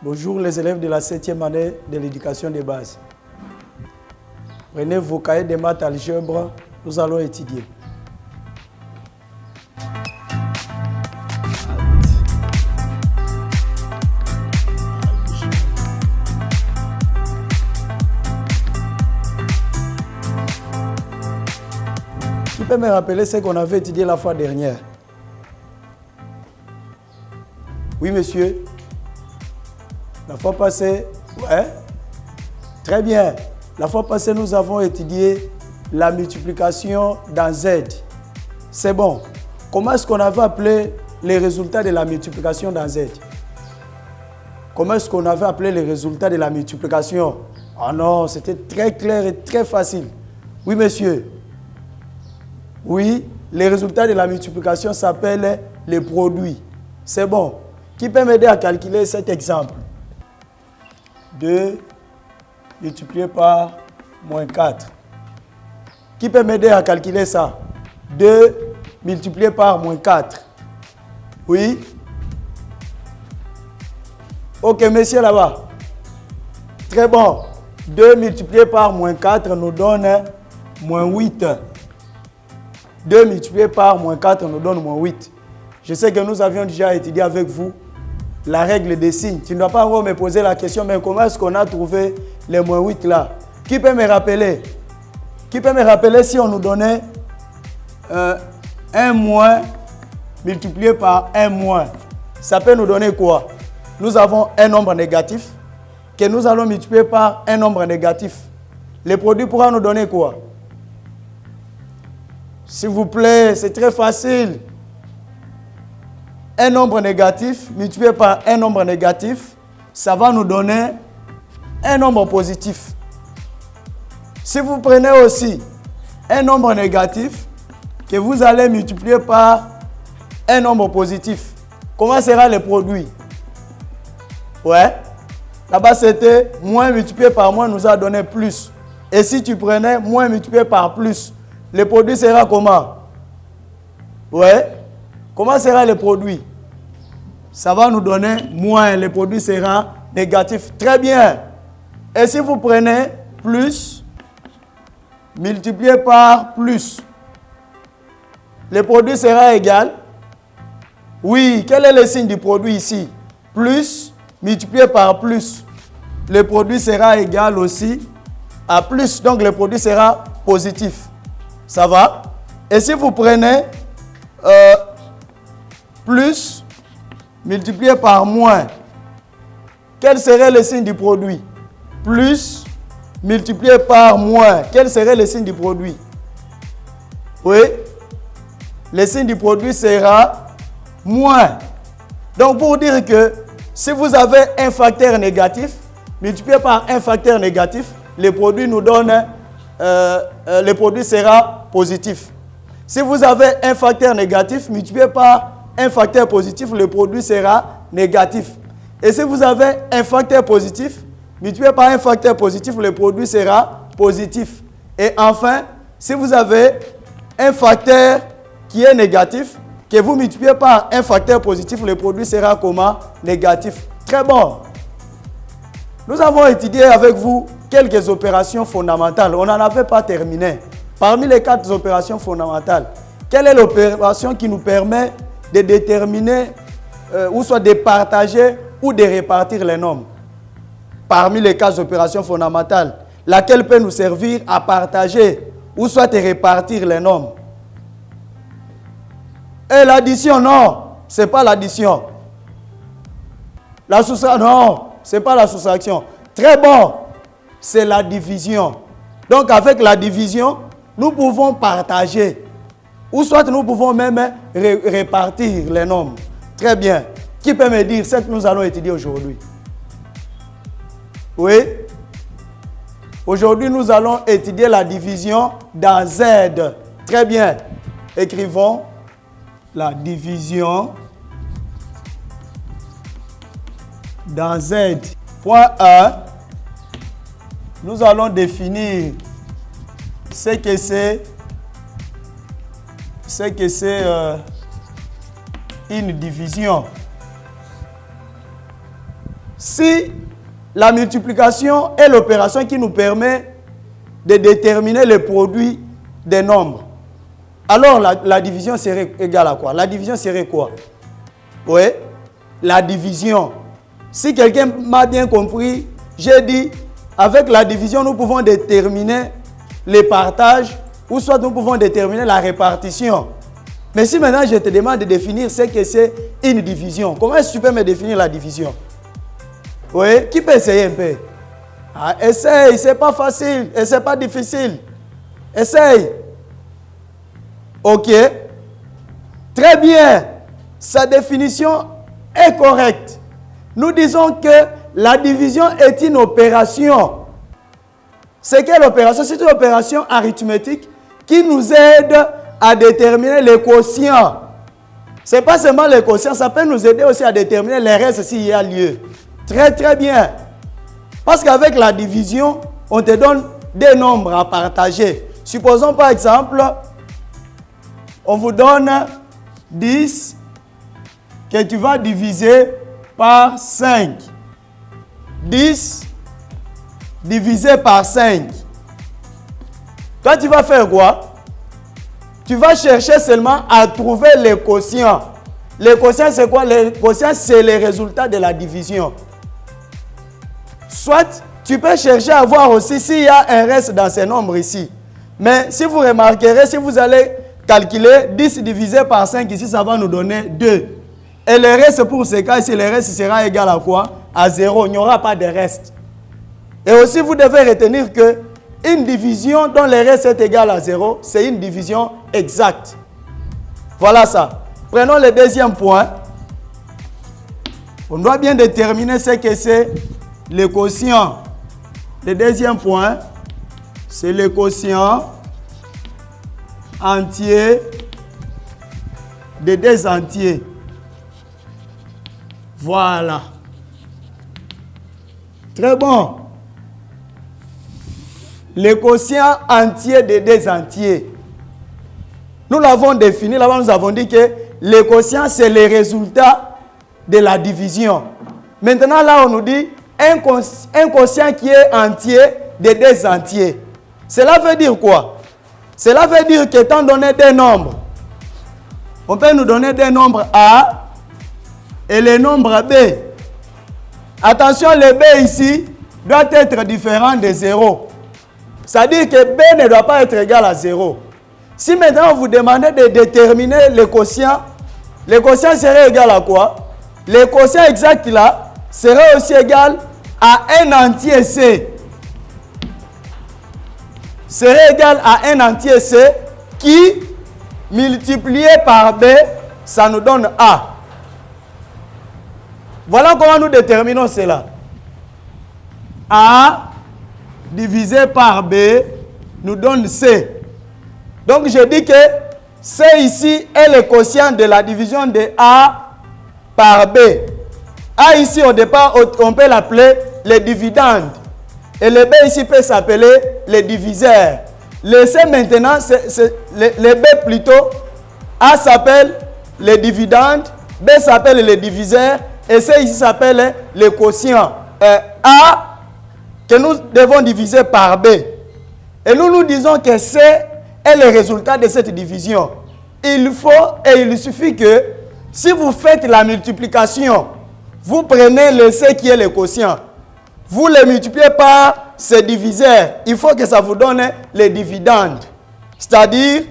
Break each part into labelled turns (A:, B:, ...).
A: Bonjour les élèves de la 7e année de l'éducation de base. Prenez vos cahiers de maths algèbre, nous allons étudier. Tu peux me rappeler ce qu'on avait étudié la fois dernière? Oui, monsieur. La fois passée, ouais. Très bien. La fois passée, nous avons étudié la multiplication dans Z. C'est bon. Comment est-ce qu'on avait appelé les résultats de la multiplication dans Z? Comment est-ce qu'on avait appelé les résultats de la multiplication? Ah non, c'était très clair et très facile. Oui, monsieur. Oui, les résultats de la multiplication s'appellent les produits. C'est bon. Qui peut m'aider à calculer cet exemple? 2 multiplié par moins 4. Qui peut m'aider à calculer ça? 2 multiplié par moins 4. Oui? Ok, monsieur là-bas. Très bon. 2 multiplié par moins 4 nous donne moins 8. 2 multiplié par moins 4 nous donne moins 8. Je sais que nous avions déjà étudié avec vous la règle des signes. Tu ne dois pas encore me poser la question, mais comment est-ce qu'on a trouvé les moins 8 là? Qui peut me rappeler? Qui peut me rappeler si on nous donnait 1 moins multiplié par 1 moins? Ça peut nous donner quoi? Nous avons un nombre négatif que nous allons multiplier par un nombre négatif. Le produit pourra nous donner quoi? S'il vous plaît, c'est très facile. Un nombre négatif multiplié par un nombre négatif, ça va nous donner un nombre positif. Si vous prenez aussi un nombre négatif que vous allez multiplier par un nombre positif, comment sera le produit? Ouais. Là-bas, c'était moins multiplié par moins nous a donné plus. Et si tu prenais moins multiplié par plus, le produit sera comment? Ouais. Comment sera le produit? Ça va nous donner moins. Le produit sera négatif. Très bien. Et si vous prenez plus multiplié par plus, le produit sera égal. Oui, quel est le signe du produit ici? Plus multiplié par plus. Le produit sera égal aussi à plus. Donc le produit sera positif. Ça va? Et si vous prenez plus multiplié par moins, quel serait le signe du produit? Plus multiplié par moins, quel serait le signe du produit? Oui, le signe du produit sera moins. Donc pour dire que si vous avez un facteur négatif, multiplié par un facteur négatif, le produit nous donne, le produit sera positif. Si vous avez un facteur négatif, multiplié par un facteur positif, le produit sera négatif. Et si vous avez un facteur positif, multiplié par un facteur positif, le produit sera positif. Et enfin, si vous avez un facteur qui est négatif, que vous multipliez par un facteur positif, le produit sera comment? Négatif. Très bon. Nous avons étudié avec vous quelques opérations fondamentales. On n'en avait pas terminé. Parmi les 4 opérations fondamentales, quelle est l'opération qui nous permet de déterminer, ou soit de partager ou de répartir les nombres? Parmi les 4 opérations fondamentales, laquelle peut nous servir à partager ou soit de répartir les nombres? Et l'addition, non, ce n'est pas l'addition. La soustraction, non, ce n'est pas la soustraction. Très bon, c'est la division. Donc avec la division, nous pouvons partager. Ou soit nous pouvons même répartir les nombres. Très bien. Qui peut me dire ce que nous allons étudier aujourd'hui? Oui. Aujourd'hui, nous allons étudier la division dans Z. Très bien. Écrivons la division dans Z. Point 1. Nous allons définir ce que c'est une division. Z si la multiplication est l'opération qui nous permet de déterminer le produit des nombres, alors la division serait égale à quoi? La division serait quoi? Oui, la division. Si quelqu'un m'a bien compris, j'ai dit, avec la division, nous pouvons déterminer les partages ou soit nous pouvons déterminer la répartition. Mais si maintenant je te demande de définir ce que c'est une division, comment est-ce que tu peux me définir la division? Oui, qui peut essayer un peu? Ah, essaye, c'est pas facile et c'est pas difficile. Essaye. Ok. Très bien. Sa définition est correcte. Nous disons que la division est une opération. C'est quelle opération? C'est une opération arithmétique qui nous aide à déterminer les quotients. Ce n'est pas seulement les quotients, ça peut nous aider aussi à déterminer les restes s'il y a lieu. Très très bien. Parce qu'avec la division, on te donne des nombres à partager. Supposons par exemple, on vous donne 10 que tu vas diviser par 5. 10 divisé par 5. Toi, tu vas faire quoi? Tu vas chercher seulement à trouver les quotients. Les quotients, c'est quoi? Les quotients, c'est les résultats de la division. Soit, tu peux chercher à voir aussi s'il y a un reste dans ces nombres ici. Mais si vous remarquerez, si vous allez calculer 10 divisé par 5 ici, ça va nous donner 2. Et le reste pour ce cas ici, le reste sera égal à quoi? À 0. Il n'y aura pas de reste. Et aussi, vous devez retenir que une division dont le reste est égal à 0, c'est une division exacte. Voilà ça. Prenons le deuxième point. On doit bien déterminer ce que c'est le quotient. Le deuxième point, c'est le quotient entier de deux entiers. Voilà. Très bon. Le quotient entier de deux entiers. Nous l'avons défini, là-bas nous avons dit que le quotient c'est le résultat de la division. Maintenant là on nous dit un quotient qui est entier de deux entiers. Cela veut dire quoi? Cela veut dire qu'étant donné des nombres, on peut nous donner des nombres A et les nombres B. Attention, le B ici doit être différent de 0. C'est-à-dire que B ne doit pas être égal à 0. Si maintenant vous demandez de déterminer le quotient serait égal à quoi? Le quotient exact là serait aussi égal à un entier C. Serait égal à un entier C qui, multiplié par B, ça nous donne A. Voilà comment nous déterminons cela. A divisé par B nous donne C. Donc je dis que C ici est le quotient de la division de A par B. A ici au départ on peut l'appeler le dividende. Et le B ici peut s'appeler le diviseur. Le C maintenant, le B plutôt, A s'appelle le dividende, B s'appelle le diviseur et C ici s'appelle le quotient. A que nous devons diviser par B. Et nous disons que C est le résultat de cette division. Il faut et il suffit que si vous faites la multiplication, vous prenez le C qui est le quotient. Vous le multipliez par ce diviseur. Il faut que ça vous donne les dividendes. C'est-à-dire,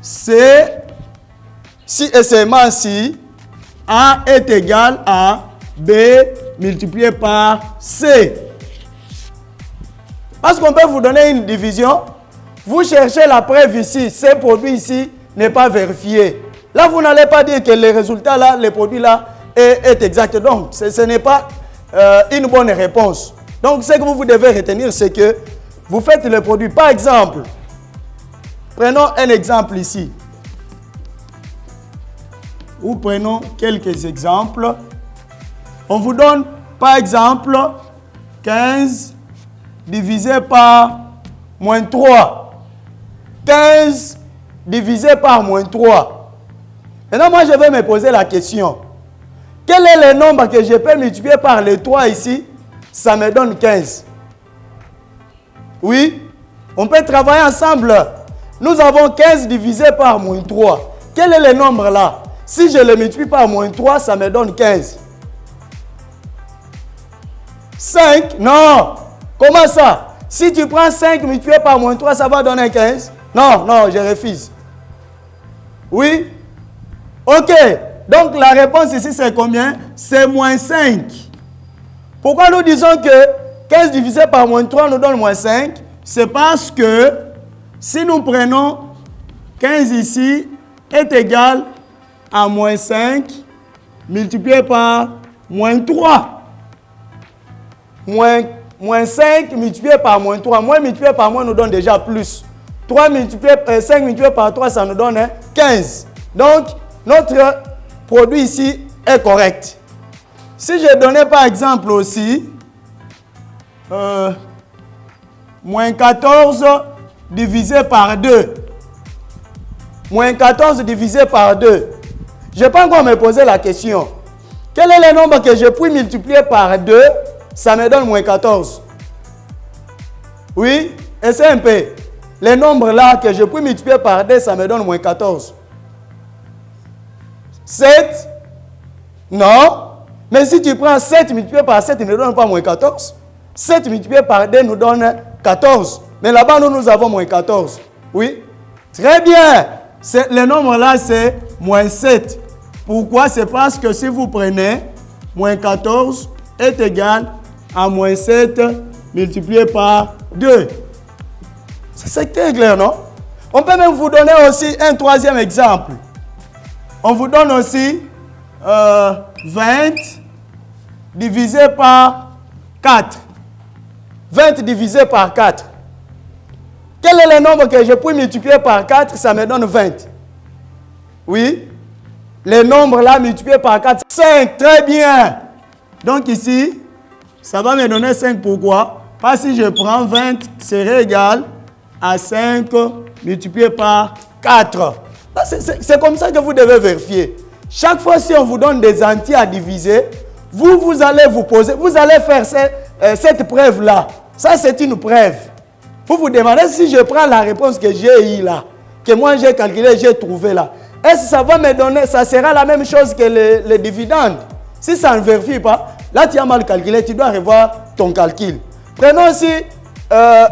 A: C, si et seulement si, A est égal à B multiplié par C. Parce qu'on peut vous donner une division, vous cherchez la preuve ici, ce produit ici n'est pas vérifié. Là, vous n'allez pas dire que le résultat là, le produit là est exact. Donc, ce n'est pas une bonne réponse. Donc, ce que vous devez retenir, c'est que vous faites le produit. Par exemple, prenons un exemple ici. Ou prenons quelques exemples. On vous donne, par exemple, 15 divisé par moins 3. 15 divisé par moins 3. Maintenant, moi, je vais me poser la question. Quel est le nombre que je peux multiplier par les 3 ici? Ça me donne 15. Oui? On peut travailler ensemble. Nous avons 15 divisé par moins 3. Quel est le nombre là? Si je le multiplie par moins 3, ça me donne 15. 5? Non. Comment ça? Si tu prends 5 multiplié par moins 3, ça va donner 15? Non, non, je refuse. Oui? Ok. Donc la réponse ici, c'est combien? C'est moins 5. Pourquoi nous disons que 15 divisé par moins 3 nous donne moins 5? C'est parce que si nous prenons 15 ici est égal à moins 5 multiplié par moins 3. Moins 5 multiplié par moins 3. Moins multiplié par moins nous donne déjà plus. 5 multiplié par 3, ça nous donne 15. Donc, notre produit ici est correct. Si je donnais par exemple aussi moins 14 divisé par 2. Moins 14 divisé par 2. Je peux encore me poser la question. Quel est le nombre que je puis multiplier par 2? Ça me donne moins 14. Oui? Et c'est un peu. Les nombres là que je puis multiplier par 2, ça me donne moins 14. 7? Non. Mais si tu prends 7 multiplié par 7, il ne donne pas moins 14. 7 multiplié par 2 nous donne 14. Mais là-bas, nous avons moins 14. Oui? Très bien. Le nombre là, c'est moins 7. Pourquoi? C'est parce que si vous prenez moins 14 est égal à moins 7 multiplié par 2. C'est très clair, non? On peut même vous donner aussi un troisième exemple. On vous donne aussi 20 divisé par 4. 20 divisé par 4. Quel est le nombre que je peux multiplier par 4? Ça me donne 20. Oui? Le nombre là multiplié par 4, 5. Très bien. Donc ici, ça va me donner 5. Pourquoi? Parce que si je prends 20, serait égal à 5 multiplié par 4. C'est comme ça que vous devez vérifier. Chaque fois si on vous donne des entiers à diviser, vous allez vous poser, vous allez faire cette preuve-là. Ça, c'est une preuve. Vous vous demandez si je prends la réponse que j'ai eue là, que moi j'ai calculé, j'ai trouvé là. Est-ce que ça va me donner, ça sera la même chose que les dividendes? Si ça ne vérifie pas, là tu as mal calculé, tu dois revoir ton calcul. Prenons aussi un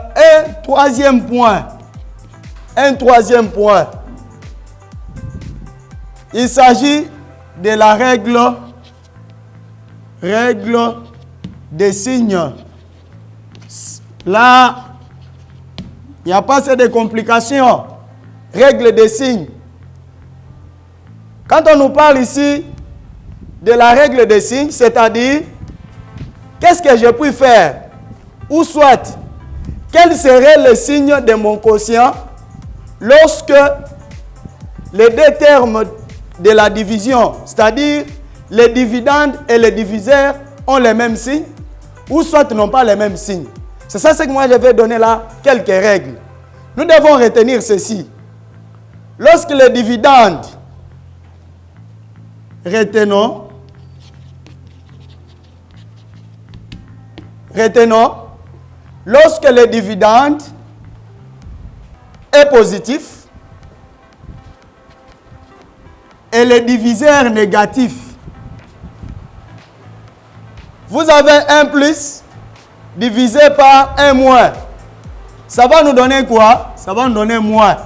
A: troisième point. Un troisième point. Il s'agit de la règle des signes. Là, il n'y a pas assez de complications. Règle des signes. Quand on nous parle ici de la règle des signes, c'est-à-dire, qu'est-ce que je puis faire? Ou soit, quel serait le signe de mon quotient lorsque les deux termes de la division, c'est-à-dire les dividendes et les diviseurs ont les mêmes signes, ou soit n'ont pas les mêmes signes. C'est ça ce que moi je vais donner là, quelques règles. Nous devons retenir ceci. Lorsque les dividendes, retenons, lorsque le dividende est positif et le diviseur négatif, vous avez 1 plus divisé par 1 moins. Ça va nous donner quoi? Ça va nous donner moins.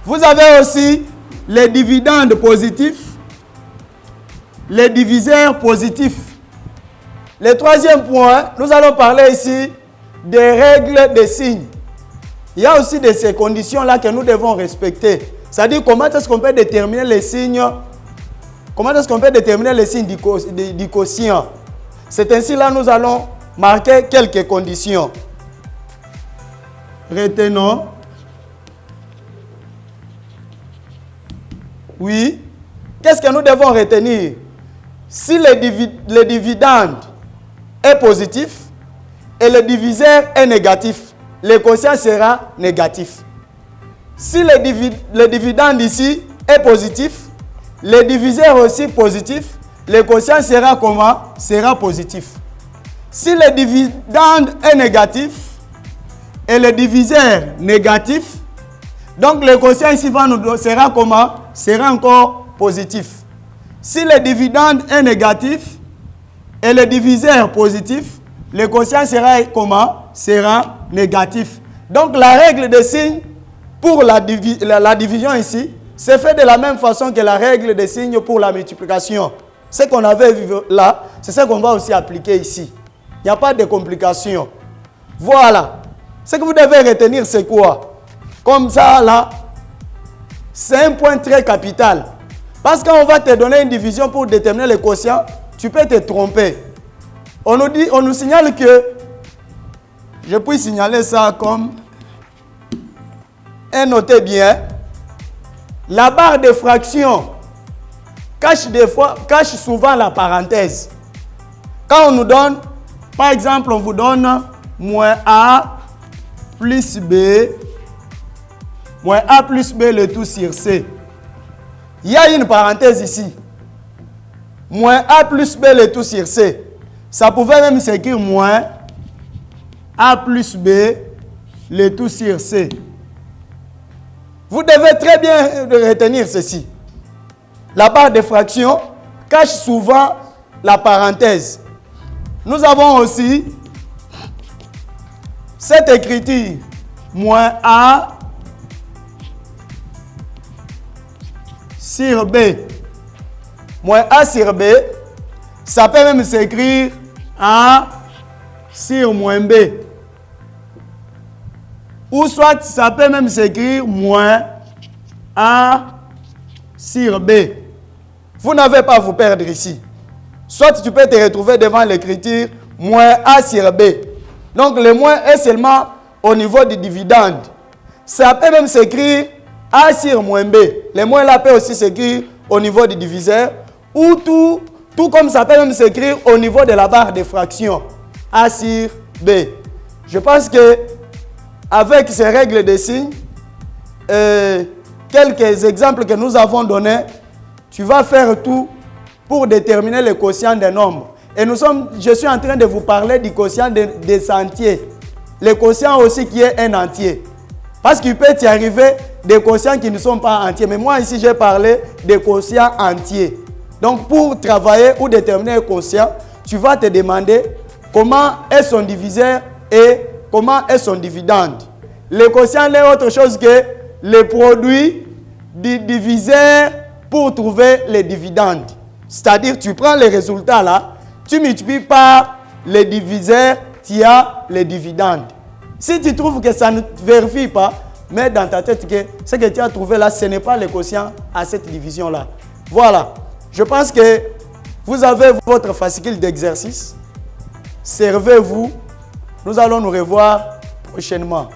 A: Vous avez aussi les dividendes positifs, les diviseurs positifs. Le troisième point, nous allons parler ici des règles des signes. Il y a aussi de ces conditions-là que nous devons respecter. C'est-à-dire comment est-ce qu'on peut déterminer les signes, du quotient. C'est ainsi là nous allons marquer quelques conditions. Retenons. Oui. Qu'est-ce que nous devons retenir? Si le dividende est positif et le diviseur est négatif, le quotient sera négatif. Si le dividende ici est positif, le diviseur aussi positif, le quotient sera comment? Sera positif. Si le dividende est négatif et le diviseur négatif, donc le quotient ici sera comment? Sera encore positif. Si le dividende est négatif et le diviseur positif, le quotient sera comment? Sera négatif. Donc la règle de signe pour la division ici, c'est fait de la même façon que la règle de signe pour la multiplication. Ce qu'on avait vu là, c'est ce qu'on va aussi appliquer ici. Il n'y a pas de complications. Voilà. Ce que vous devez retenir, c'est quoi? Comme ça, là, c'est un point très capital. Parce qu'on va te donner une division pour déterminer le quotient, tu peux te tromper. On nous signale que, je puis signaler ça comme, et notez bien, la barre de fraction cache souvent la parenthèse. Quand on nous donne, par exemple, on vous donne moins A plus B, moins A plus B le tout sur C. Il y a une parenthèse ici. Moins A plus B le tout sur C. Ça pouvait même s'écrire moins A plus B le tout sur C. Vous devez très bien retenir ceci. La barre de fraction cache souvent la parenthèse. Nous avons aussi cette écriture. Moins A sur B. Moins A sur B. Ça peut même s'écrire A sur moins B. Ou soit ça peut même s'écrire moins A sur B. Vous n'avez pas à vous perdre ici. Soit tu peux te retrouver devant l'écriture moins A sur B. Donc le moins est seulement au niveau du dividende. Ça peut même s'écrire A sur moins B. Le moins là peut aussi s'écrire au niveau du diviseur. Ou tout comme ça peut même s'écrire au niveau de la barre de fraction. A sur B. Je pense que avec ces règles de signes, quelques exemples que nous avons donnés, tu vas faire tout pour déterminer le quotient des nombres. Et je suis en train de vous parler du quotient des entiers. Le quotient aussi qui est un entier. Parce qu'il peut y arriver des quotients qui ne sont pas entiers. Mais moi ici, j'ai parlé des quotients entiers. Donc pour travailler ou déterminer le quotient, tu vas te demander comment est son diviseur et comment est son dividende. Le quotient n'est autre chose que le produit du diviseur pour trouver les dividendes. C'est-à-dire, tu prends les résultats là, tu multiplies par les diviseurs, tu as les dividendes. Si tu trouves que ça ne vérifie pas, mets dans ta tête que ce que tu as trouvé là, ce n'est pas le quotient à cette division-là. Voilà. Je pense que vous avez votre fascicule d'exercice. Servez-vous. Nous allons nous revoir prochainement.